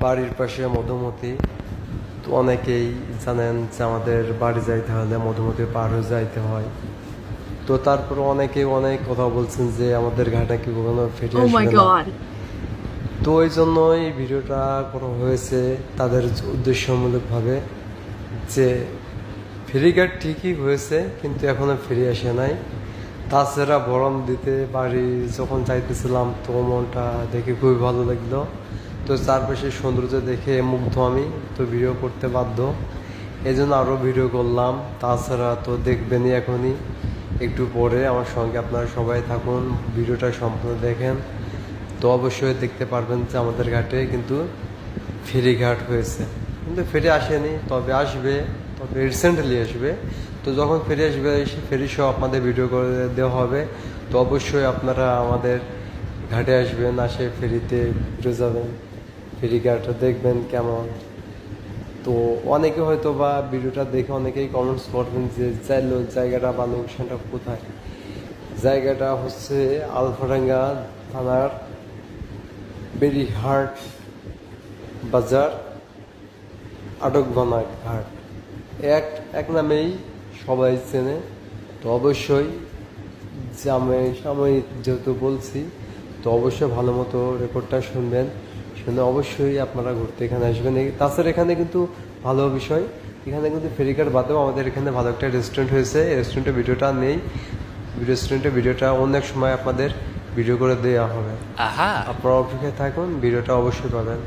বাড়ির পাশে মধুমতি। তো অনেকেই জানেন যে আমাদের বাড়ি যাইতে হলে মধুমতি পার হয়ে যাইতে হয়। তো তারপর অনেকেই অনেক কথা বলছেন যে আমাদের ঘাটে কি কখনো ফিরে Oh my আসবে না। god. তো ওই জন্যই ভিডিওটা করা হয়েছে তাদের উদ্দেশ্যমূলকভাবে, যে ফেরিঘাট ঠিকই হয়েছে কিন্তু এখনো ফিরে আসে নাই। তাছাড়া বরণ দিতে বাড়ি যখন যাইতেছিলাম তো মনটা দেখে খুবই ভালো লাগলো। তো চারপাশের সৌন্দর্য দেখে মুগ্ধ আমি, তো ভিডিও করতে বাধ্য, এই জন্য আরও ভিডিও করলাম। তাছাড়া তো দেখবেনই এখনই একটু পরে আমার সঙ্গে আপনারা সবাই থাকুন, ভিডিওটা সম্পূর্ণ দেখেন। তো অবশ্যই দেখতে পারবেন যে আমাদের ঘাটে কিন্তু ফেরিঘাট হয়েছে, কিন্তু ফেরি আসেনি, তবে আসবে, তবে রিসেন্টলি আসবে। তো যখন ফেরি আসবে এসে ফেরি সহ আপনাদের ভিডিও করে দেওয়া হবে। তো অবশ্যই আপনারা আমাদের ঘাটে আসবেন, আসে ফেরিতে ঘুরে যাবেন, ফেরিঘাটটা দেখবেন কেমন। তো অনেকে হয়তো বা ভিডিওটা দেখে অনেকেই কমেন্টস করবেন যে চাইলো জায়গাটা বা লোকেশনটা কোথায়। জায়গাটা হচ্ছে আলফাডাঙ্গা থানার বেরিহাট বাজার, আটকবানা ঘাট, এক এক নামেই সবাই চেনে। তো অবশ্যই যে আমি সাময়িক যেহেতু বলছি, তো অবশ্যই ভালো মতো রেকর্ডটা শুনবেন, শুনে অবশ্যই আপনারা ঘুরতে এখানে আসবেন। তাছাড়া এখানে কিন্তু ভালো বিষয়, এখানে কিন্তু ফেরিঘাট বাদেও আমাদের এখানে ভালো একটা রেস্টুরেন্ট হয়েছে। এই রেস্টুরেন্টের ভিডিওটা নেই, রেস্টুরেন্টের ভিডিওটা অন্য এক সময় আপনাদের ভিডিও করে দেওয়া হবে। আপনারা অপেক্ষায় থাকুন, ভিডিওটা অবশ্যই পাবেন।